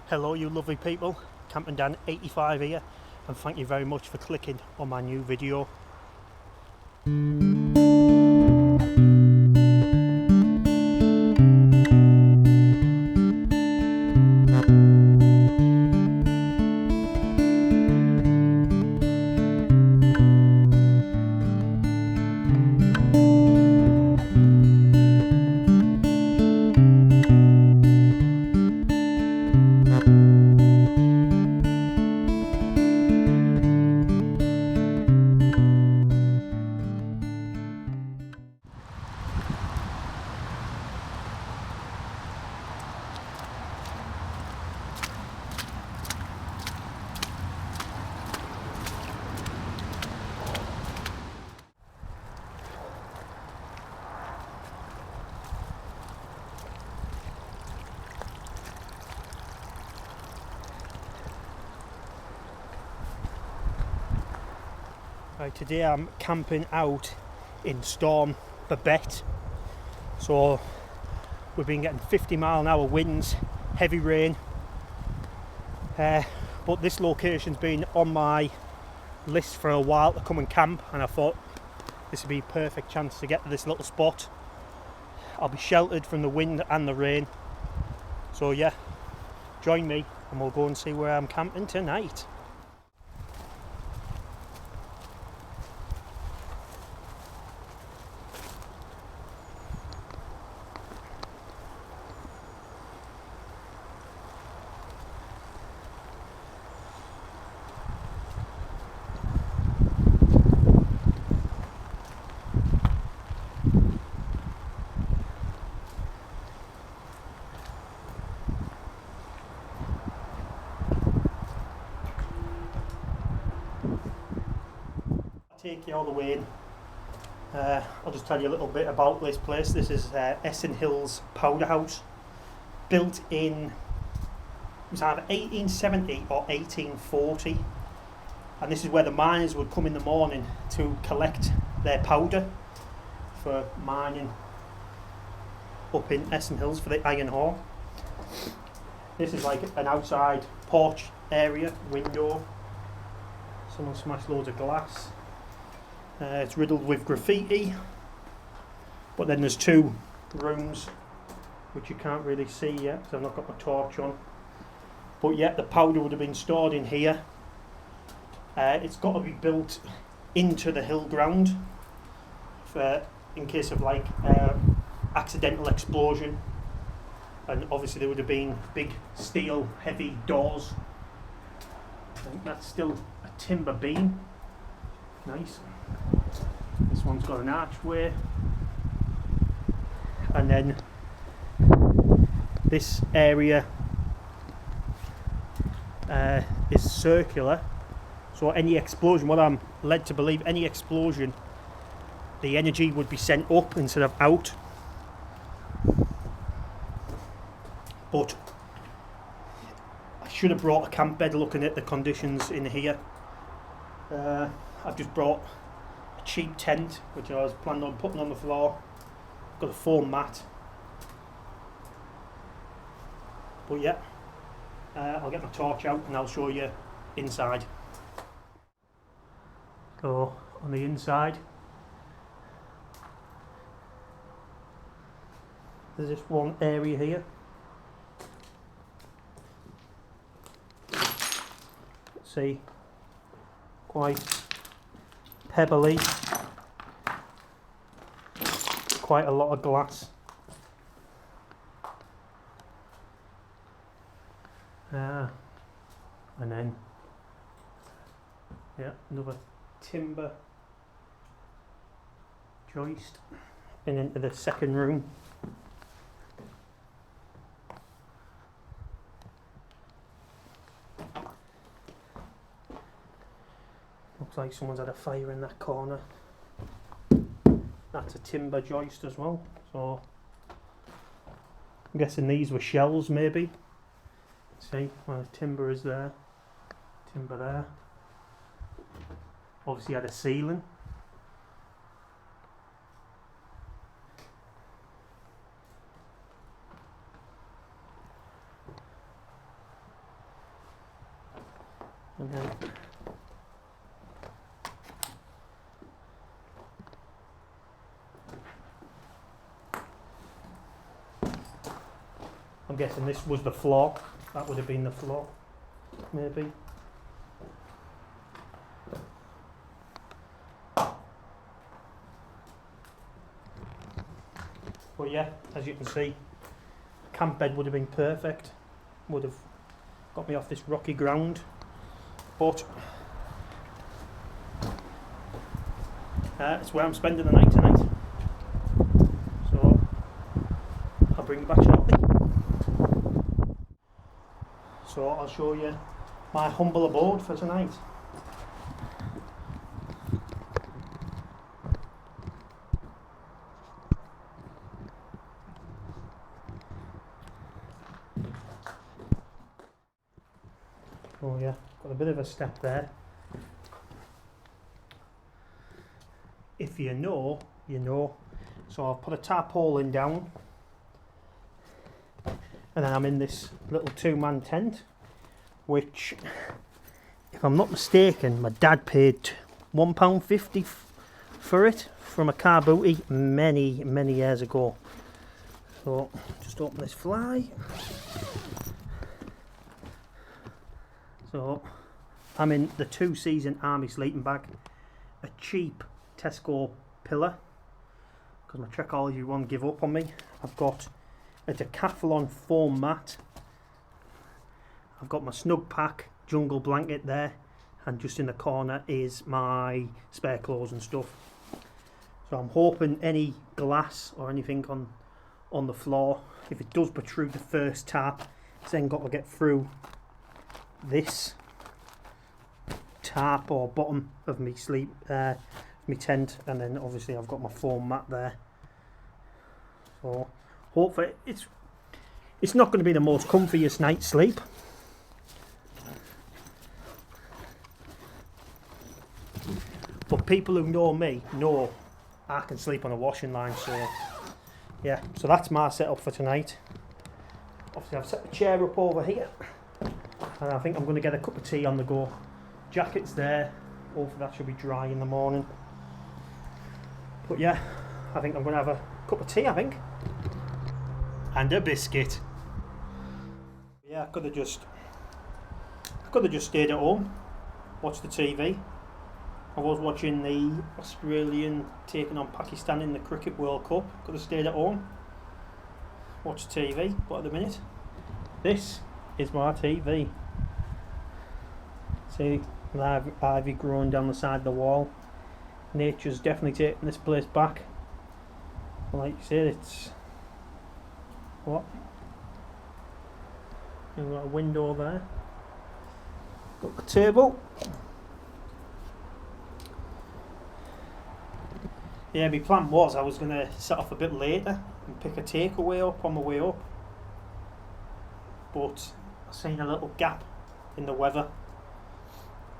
Hello you lovely people, Camping Dan 85 here, and thank you very much for clicking on my new video. Right, today I'm camping out in stormbabet. So we've been getting 50-mile-an-hour winds, heavy rain, but this location's been on my list for a while to come and camp, and I thought this would be a perfect chance to get to this little spot. I'll be sheltered from the wind and the rain, so yeah, join me and we'll go and see where I'm camping tonight. Take you all the way in. I'll just tell you a little bit about this place. This is Essen Hills Powder House, built in, it was either 1870 or 1840, and this is where the miners would come in the morning to collect their powder for mining up in Essen Hills for the iron ore. This is like an outside porch area, window. Someone smashed loads of glass. It's riddled with graffiti, but then there's two rooms which you can't really see yet because I've not got my torch on. But yeah, the powder would have been stored in here. It's got to be built into the hill ground in case of like accidental explosion, and obviously there would have been big steel heavy doors. I think that's still a timber beam. Nice. This one's got an archway, and then this area is circular, so any explosion, what I'm led to believe, any explosion, the energy would be sent up instead of out. But I should have brought a camp bed looking at the conditions in here. I've just brought a cheap tent which I was planning on putting on the floor. I've got a foam mat. But yeah, I'll get my torch out and I'll show you inside. So on the inside, there's just one area here. Let's see, quite pebbly, quite a lot of glass. And then, yeah, another timber joist, and into the second room. Looks like someone's had a fire in that corner. That's a timber joist as well, so I'm guessing these were shells maybe. See, well, the timber is there, timber there. Obviously had a ceiling. And then I'm guessing this was the floor. That would have been the floor, maybe. But yeah, as you can see, camp bed would have been perfect. Would have got me off this rocky ground. But it's where I'm spending the night tonight. So I'll bring you back shortly. So I'll show you my humble abode for tonight. Oh yeah, got a bit of a step there. If you know, you know. So I've put a tarpaulin down, and then I'm in this little two-man tent, which, if I'm not mistaken, my dad paid £1.50 for it from a car booty many years ago. So just open this fly. So I'm in the 2-season army sleeping bag, a cheap Tesco pillar, because my Trekology won't give up on me. I've got a decathlon foam mat. I've got my snug pack jungle blanket there, and just in the corner is my spare clothes and stuff. So I'm hoping any glass or anything on the floor, if it does protrude the first tarp, it's then got to get through this tarp or bottom of me me tent, and then obviously I've got my foam mat there. So hopefully it's not going to be the most comfiest night's sleep, but people who know me know I can sleep on a washing line. So yeah, so that's my setup for tonight. Obviously I've set the chair up over here, and I think I'm going to get a cup of tea on the go. Jacket's there, hopefully that should be dry in the morning. But yeah, I think I'm going to have a cup of tea, I think. And a biscuit. Yeah, I could have just stayed at home, watched the TV. I was watching the Australian taking on Pakistan in the Cricket World Cup. Could have stayed at home, watched TV, but at the minute, this is my TV. See, ivy growing down the side of the wall. Nature's definitely taking this place back. Like you said, it's what? You've got a window there. Got the table. Yeah, my plan was I was going to set off a bit later and pick a takeaway up on my way up. But I seen a little gap in the weather.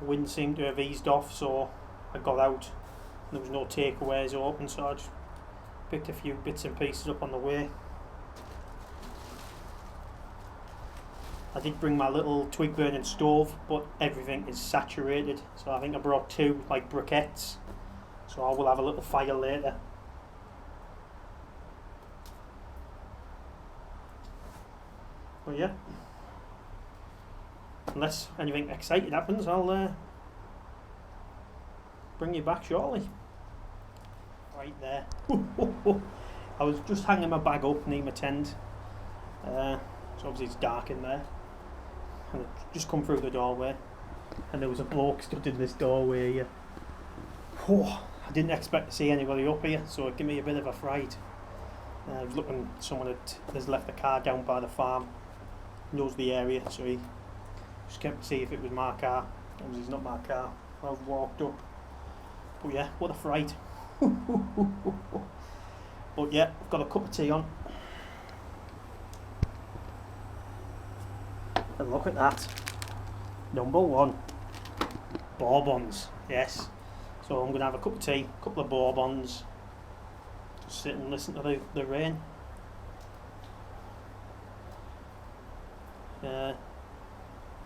The wind seemed to have eased off, so I got out. There was no takeaways open, so I just picked a few bits and pieces up on the way. I did bring my little twig burning stove, but everything is saturated, so I think I brought 2 like briquettes, so I will have a little fire later. But yeah, unless anything exciting happens, I'll bring you back shortly. Right there. I was just hanging my bag up near my tent, so obviously it's dark in there, and I just come through the doorway, and there was a bloke stood in this doorway here. I didn't expect to see anybody up here, so it gave me a bit of a fright. I was looking, someone has left the car down by the farm, knows the area, so he just kept to see if it was my car. Obviously it's not my car. I've walked up. But yeah, what a fright. But yeah, I've got a cup of tea on. And look at that. Number 1. Bourbons. Yes. So I'm going to have a cup of tea, a couple of bourbons. Just sit and listen to the rain.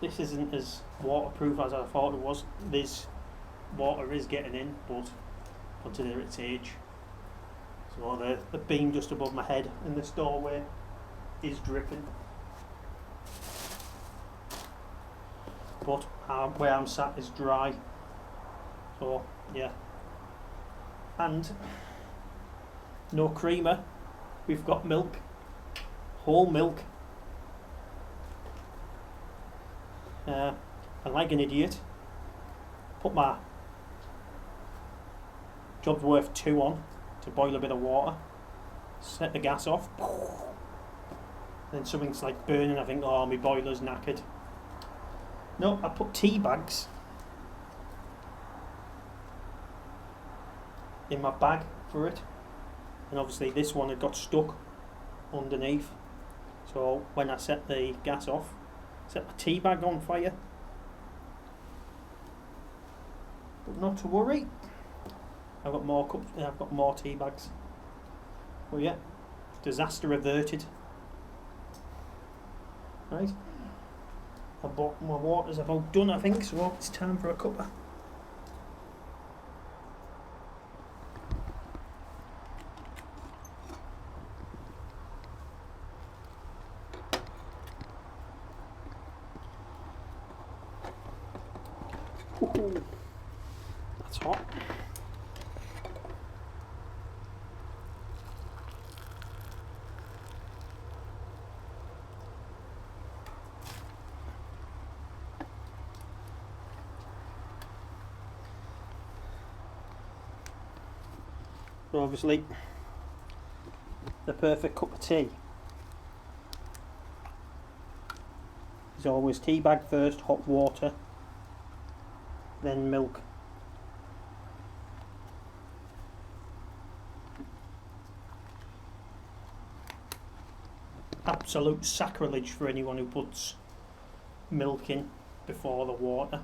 this isn't as waterproof as I thought it was. This water is getting in, but consider its age. So the beam just above my head in this doorway is dripping. But where I'm sat is dry. So yeah. And no creamer. We've got milk. Whole milk. And like an idiot, put my job's worth 2 on to boil a bit of water, set the gas off, then something's like burning. I think, oh, my boiler's knackered. No, I put tea bags in my bag for it, and obviously this one had got stuck underneath, so when I set the gas off, set my tea bag on fire. But not to worry, I've got more cups, I've got more tea bags. Well, yeah, disaster averted. Right, my water's about done, I think, so it's time for a cuppa. Ooh, that's hot. So obviously, the perfect cup of tea is always tea bag first, hot water, then milk. Absolute sacrilege for anyone who puts milk in before the water.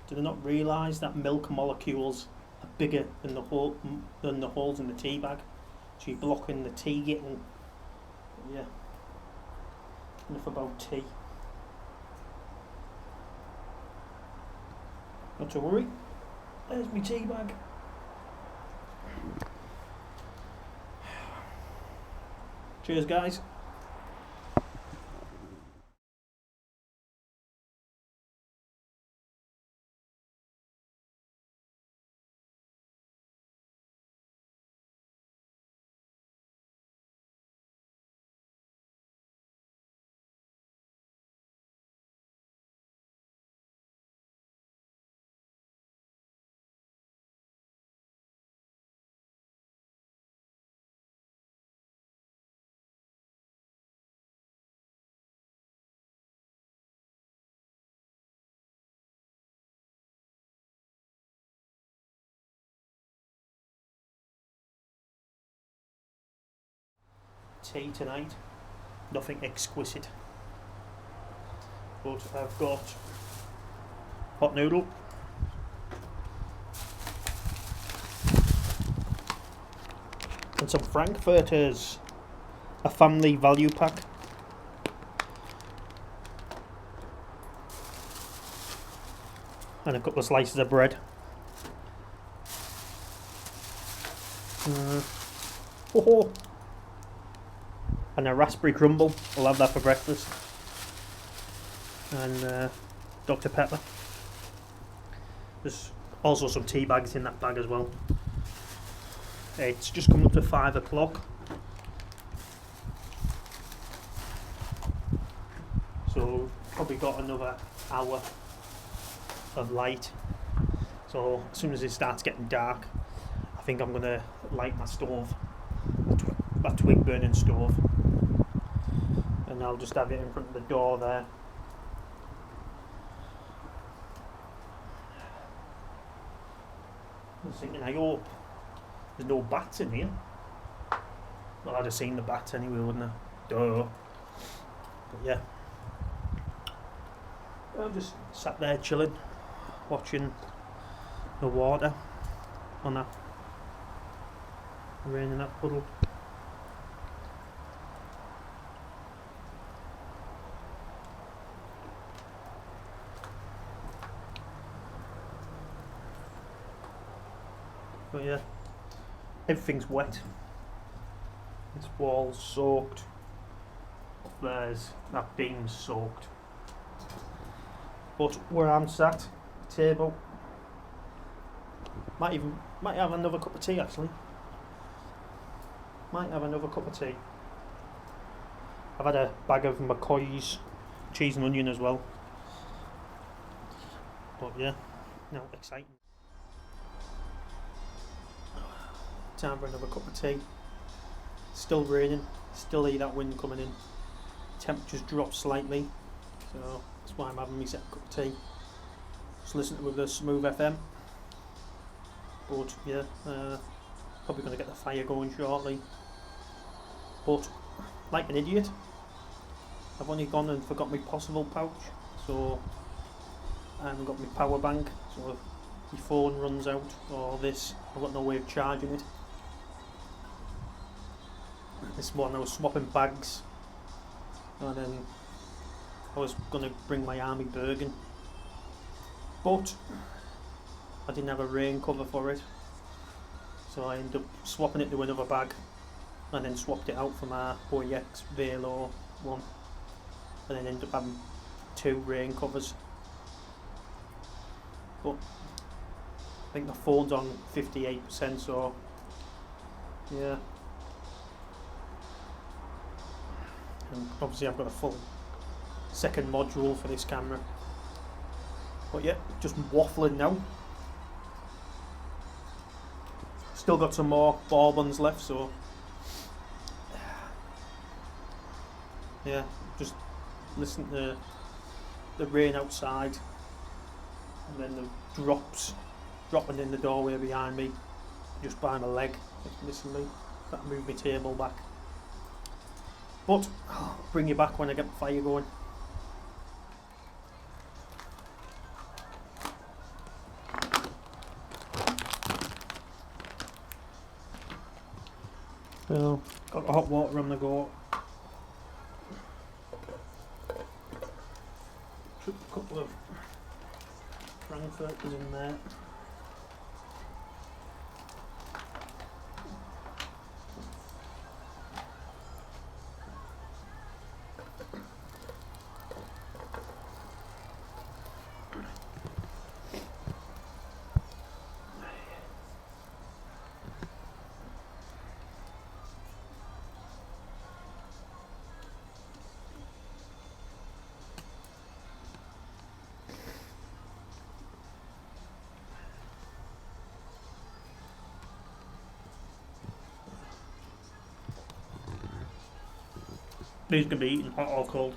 Do they not realise that milk molecules are bigger than the holes in the tea bag? So you're blocking the tea getting. Yeah. Enough about tea. Not to worry. There's my tea bag. Cheers, guys. Tea tonight, nothing exquisite, but I've got hot noodle, and some frankfurters, a family value pack, and a couple of slices of bread. Oh. And a raspberry crumble. I'll have that for breakfast. And Dr. Pepper. There's also some tea bags in that bag as well. It's just come up to 5 o'clock. So probably got another hour of light. So as soon as it starts getting dark, I think I'm going to light my stove. My twig burning stove. And I'll just have it in front of the door there. I was thinking, I hope there's no bats in here. Well, I'd have seen the bats anyway, wouldn't I? Duh. But yeah. I'm just sat there chilling, watching the water on that rain in that puddle. But yeah, everything's wet. This wall's soaked. There's that beam's soaked. But where I'm sat, the table, might have another cup of tea actually. Might have another cup of tea. I've had a bag of McCoy's cheese and onion as well. But yeah, now exciting. Time for another cup of tea. Still raining, still hear that wind coming in. Temperature's dropped slightly, so that's why I'm having me second cup of tea. Just listen to it with the smooth FM. But yeah, probably going to get the fire going shortly. But like an idiot, I've only gone and forgot my possible pouch, so I haven't got my power bank, so if my phone runs out or this, I've got no way of charging it. This morning I was swapping bags, and then I was going to bring my army Bergen, but I didn't have a rain cover for it, so I ended up swapping it to another bag, and then swapped it out for my OEX Velo one, and then ended up having 2 rain covers. But I think the phone's on 58%, so yeah. And obviously I've got a full second module for this camera. But yeah, just waffling now. Still got some more bourbons left, so yeah, just listen to the rain outside, and then the dropping in the doorway behind me, just by my leg. Listen to me, got to move my table back. But I'll bring you back when I get the fire going. So, got the hot water on the go. Took a couple of frankfurters in there. These can be eaten hot or cold.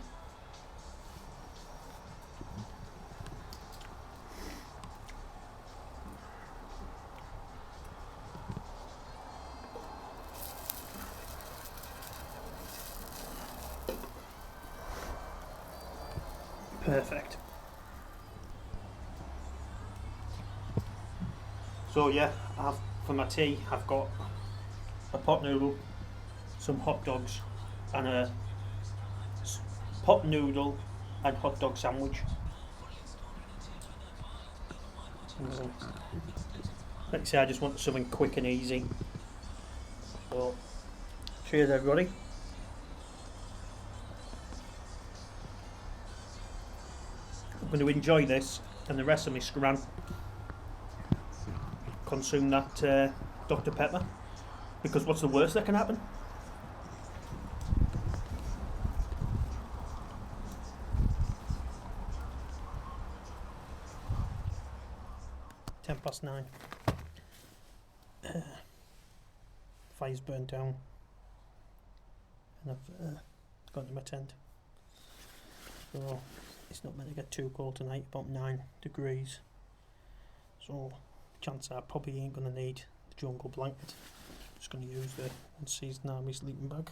Perfect. So yeah, for my tea I've got a pot noodle, some hot dogs, and a pot noodle and hot dog sandwich. Like I say, I just want something quick and easy. So, cheers everybody. I'm going to enjoy this and the rest of my scran. Consume that Dr. Pepper, because what's the worst that can happen? (9). Fire's burnt down, and I've gone to my tent. So it's not meant to get too cold tonight, about 9 degrees. So chances are I probably ain't gonna need the jungle blanket. Just gonna use the Unseasoned Army sleeping bag.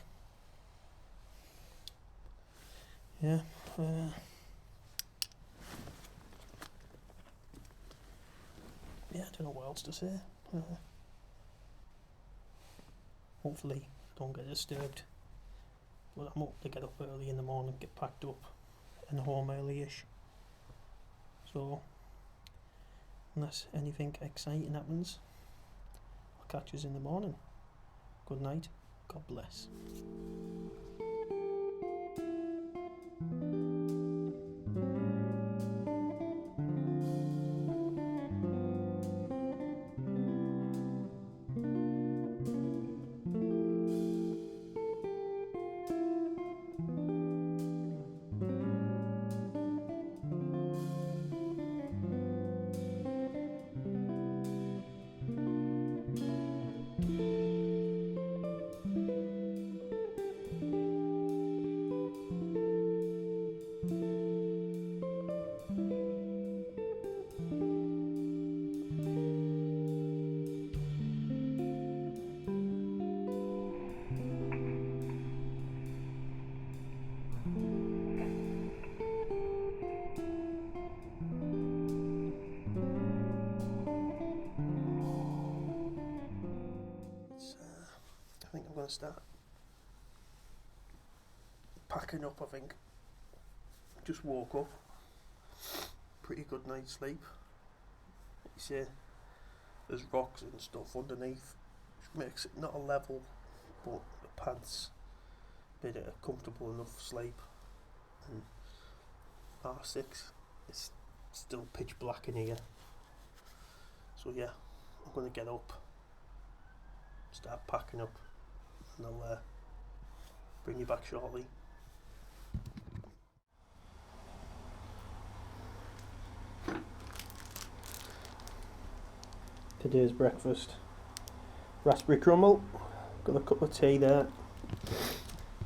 Yeah. Yeah, I don't know what else to say. Hopefully don't get disturbed. But I'm up to get up early in the morning, get packed up and home early-ish. So unless anything exciting happens, I'll catch you in the morning. Good night. God bless. I think I'm going to start packing up. I think just woke up, pretty good night's sleep. Like you say, there's rocks and stuff underneath, which makes it not a level, but the pants made it a comfortable enough sleep. And R6 is still pitch black in here, so yeah, I'm going to get up, start packing up, and I'll bring you back shortly. Today's breakfast: raspberry crumble, got a cup of tea there.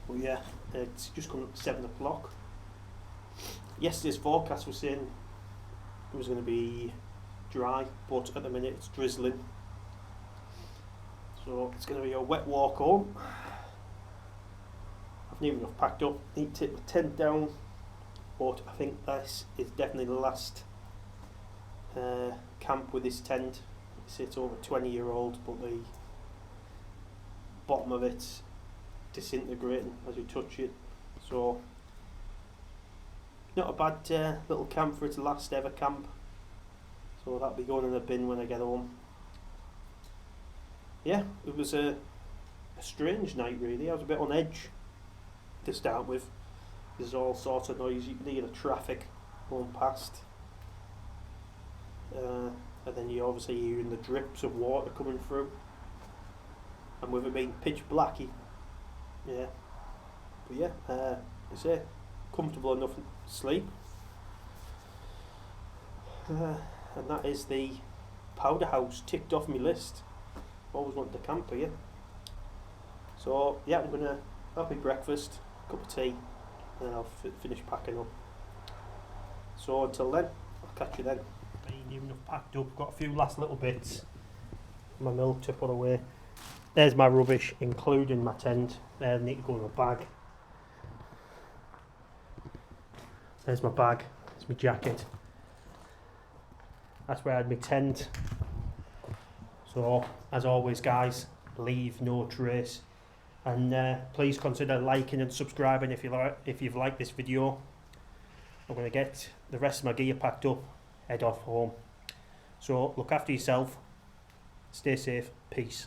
But yeah, it's just come up 7 o'clock. Yesterday's forecast was saying it was going to be dry, but at the minute it's drizzling. So it's going to be a wet walk home. I've near enough packed up, need to take my tent down, but I think this is definitely the last camp with this tent. It's over 20-year-old, but the bottom of it's disintegrating as you touch it. So not a bad little camp for its last ever camp. So that'll be going in the bin when I get home. Yeah, it was a strange night really. I was a bit on edge to start with. There's all sorts of noise. You can hear the traffic going past. And then you obviously hearing the drips of water coming through. And with it being pitch blacky, yeah. But yeah, I say, comfortable enough sleep. And that is the powder house ticked off my list. Always wanted to camp here. So yeah, I'm gonna have my breakfast, cup of tea, and then I'll finish packing up. So until then, I'll catch you then. Near enough packed up, got a few last little bits. My milk to put away. There's my rubbish, including my tent. There, I need to go in my bag. There's my bag, there's my jacket. That's where I had my tent. So, as always guys, leave no trace. And please consider liking and subscribing if you've liked this video. I'm going to get the rest of my gear packed up, head off home. So look after yourself, stay safe, peace.